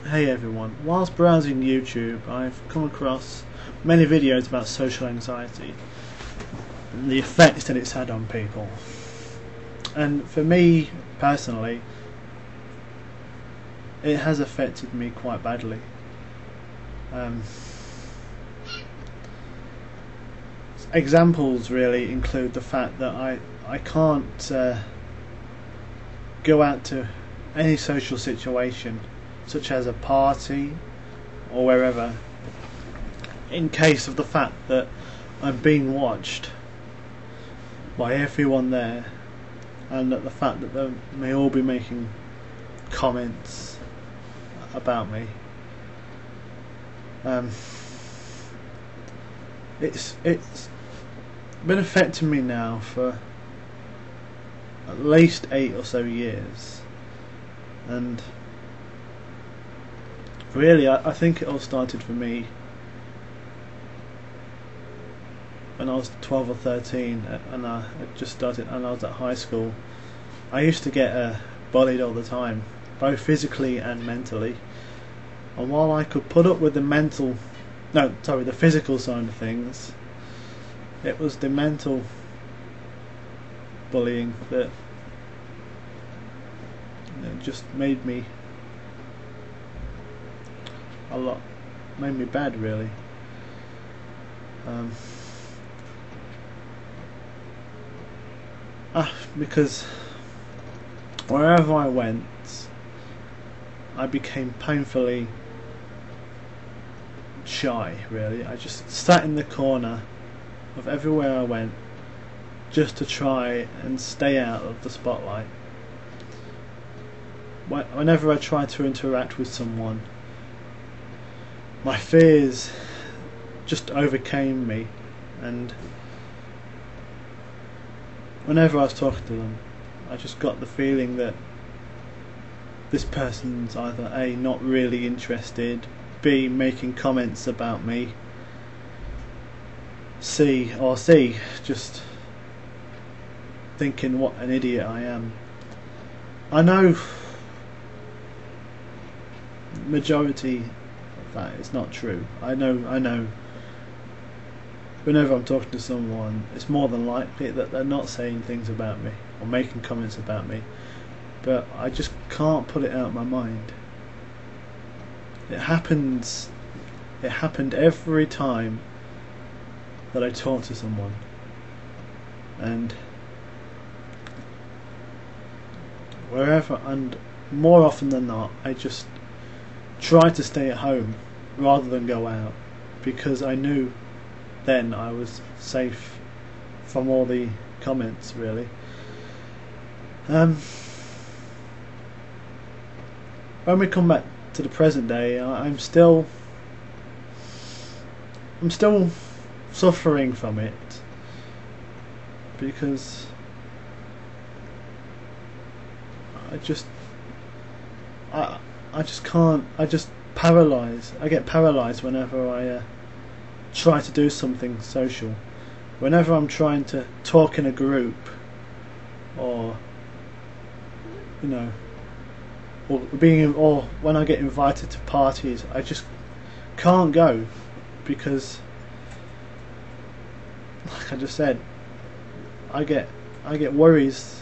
Hey everyone, whilst browsing YouTube I've come across many videos about social anxiety and the effects that it's had on people. And for me personally, it has affected me quite badly. Examples really include the fact that I can't go out to any social situation such as a party or wherever, in case of the fact that I'm being watched by everyone there, and that the fact that they may all be making comments about me. It's been affecting me now for at least 8 or so years, and really, I think it all started for me when I was 12 or 13, and I just started, and I was at high school. I used to get bullied all the time, both physically and mentally. And while I could put up with the physical side of things, it was the mental bullying that just made me bad, really. Because wherever I went, I became painfully shy, really. I just sat in the corner of everywhere I went just to try and stay out of the spotlight. Whenever I tried to interact with someone, my fears just overcame me, and whenever I was talking to them, I just got the feeling that this person's either A, not really interested, B, making comments about me, C, just thinking what an idiot I am. I know majority that is not true. I know whenever I'm talking to someone, it's more than likely that they're not saying things about me or making comments about me, but I just can't put it out of my mind. It happened every time that I talk to someone, and more often than not, I just try to stay at home rather than go out, because I knew then I was safe from all the comments, really. When we come back to the present day, I'm still suffering from it, because I just can't. I get paralysed whenever I try to do something social. Whenever I'm trying to talk in a group, or or when I get invited to parties, I just can't go, because, like I just said, I get worries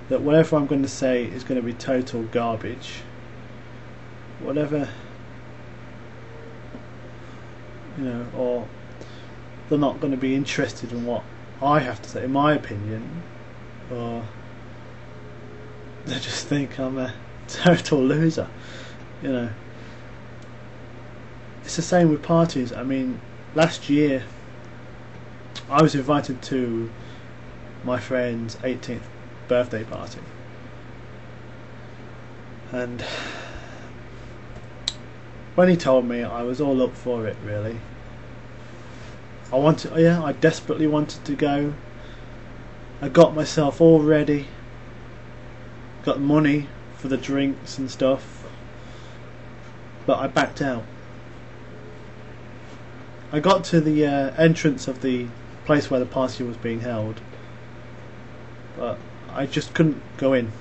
that whatever I'm going to say is going to be total garbage. Whatever, or they're not going to be interested in what I have to say, in my opinion, or they just think I'm a total loser. It's the same with parties. I mean, last year I was invited to my friend's 18th birthday party, and when he told me, I was all up for it, really. I desperately wanted to go. I got myself all ready, got money for the drinks and stuff, but I backed out. I got to the entrance of the place where the party was being held, but I just couldn't go in.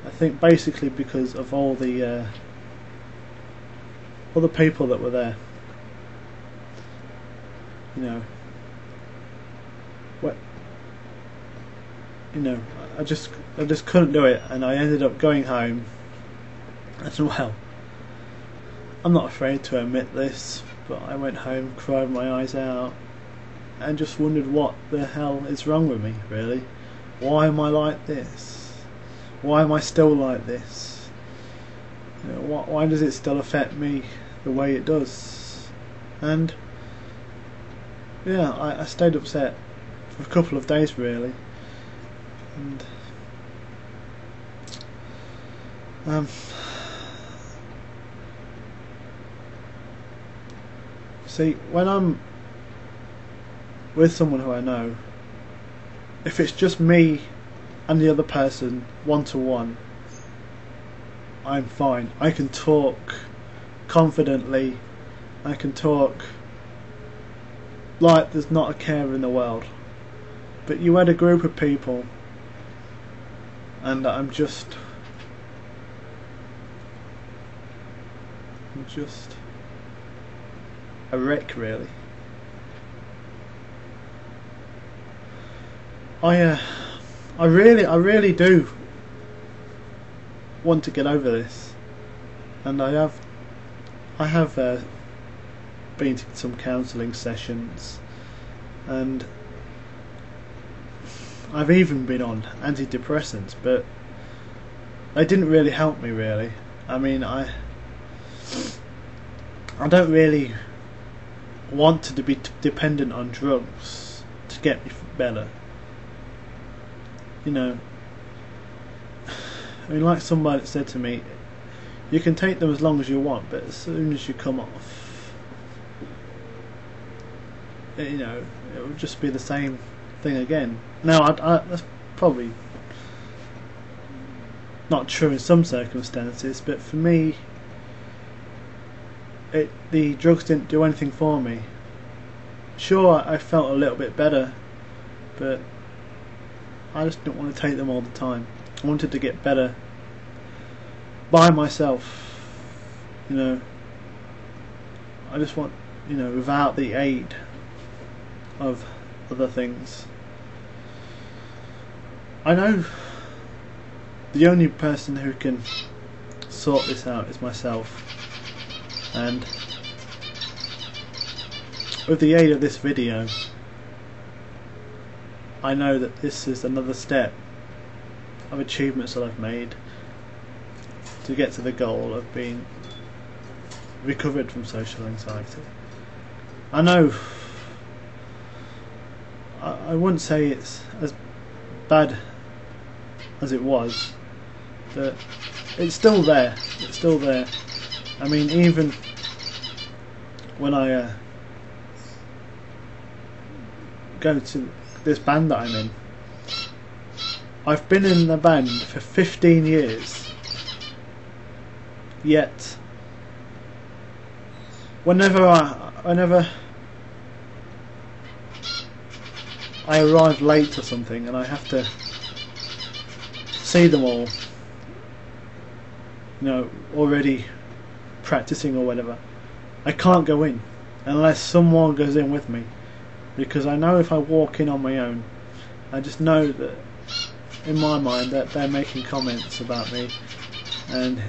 I think basically because of all the people that were there. You know, what? You know, I just couldn't do it, and I ended up going home. And well, I'm not afraid to admit this, but I went home, cried my eyes out, and just wondered what the hell is wrong with me, really. Why am I like this? Why am I still like this? You know, why does it still affect me the way it does? And yeah, I stayed upset for a couple of days, really. And see, when I'm with someone who I know, if it's just me and the other person one-to-one, I'm fine. I can talk confidently. I can talk like there's not a care in the world. But you had a group of people, and I'm just a wreck, really. I really do want to get over this, and I have been to some counselling sessions, and I've even been on antidepressants, but they didn't really help me, really. I mean, I don't really want to be dependent on drugs to get me better. You know, I mean, like somebody said to me, you can take them as long as you want, but as soon as you come off, you know, it will just be the same thing again. Now, that's probably not true in some circumstances, but for me, the drugs didn't do anything for me. Sure, I felt a little bit better, but I just didn't want to take them all the time. I wanted to get better by myself, you know. I just want, you know, without the aid of other things. I know the only person who can sort this out is myself, and with the aid of this video, I know that this is another step of achievements that I've made to get to the goal of being recovered from social anxiety. I know I wouldn't say it's as bad as it was, but it's still there. It's still there. I mean, even when I go to this band that I'm in, I've been in the band for 15 years, yet whenever I arrive late or something and I have to see them all, you know, already practicing or whatever, I can't go in unless someone goes in with me, because I know if I walk in on my own, I just know that in my mind that they're making comments about me, and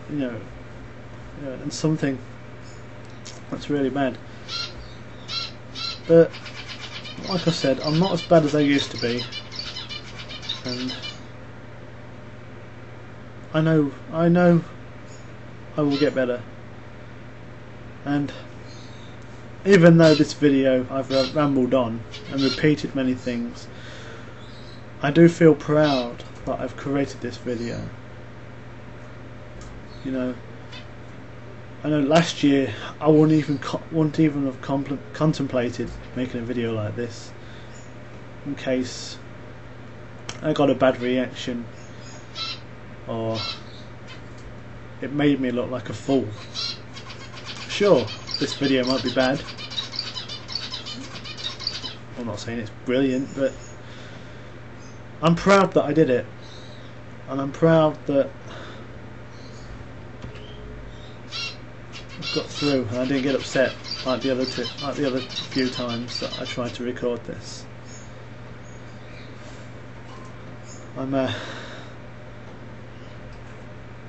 you know, and something that's really bad. But like I said, I'm not as bad as I used to be, and I know I will get better. And even though this video I've rambled on and repeated many things, I do feel proud that I've created this video. You know, I know last year I wouldn't even have contemplated making a video like this, in case I got a bad reaction or it made me look like a fool. Sure, this video might be bad. I'm not saying it's brilliant, but I'm proud that I did it, and I'm proud that I got through and I didn't get upset like the other few times that I tried to record this.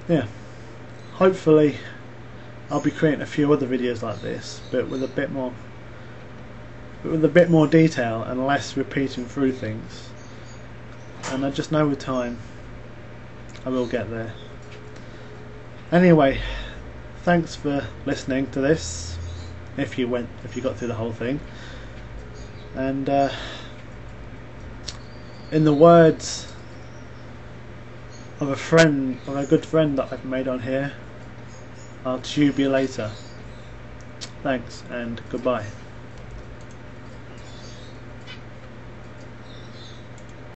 Yeah, hopefully I'll be creating a few other videos like this, but with a bit more detail and less repeating through things. And I just know with time I will get there. Anyway, thanks for listening to this, if you got through the whole thing. And in the words of a good friend that I've made on here, I'll tube you later. Thanks and goodbye.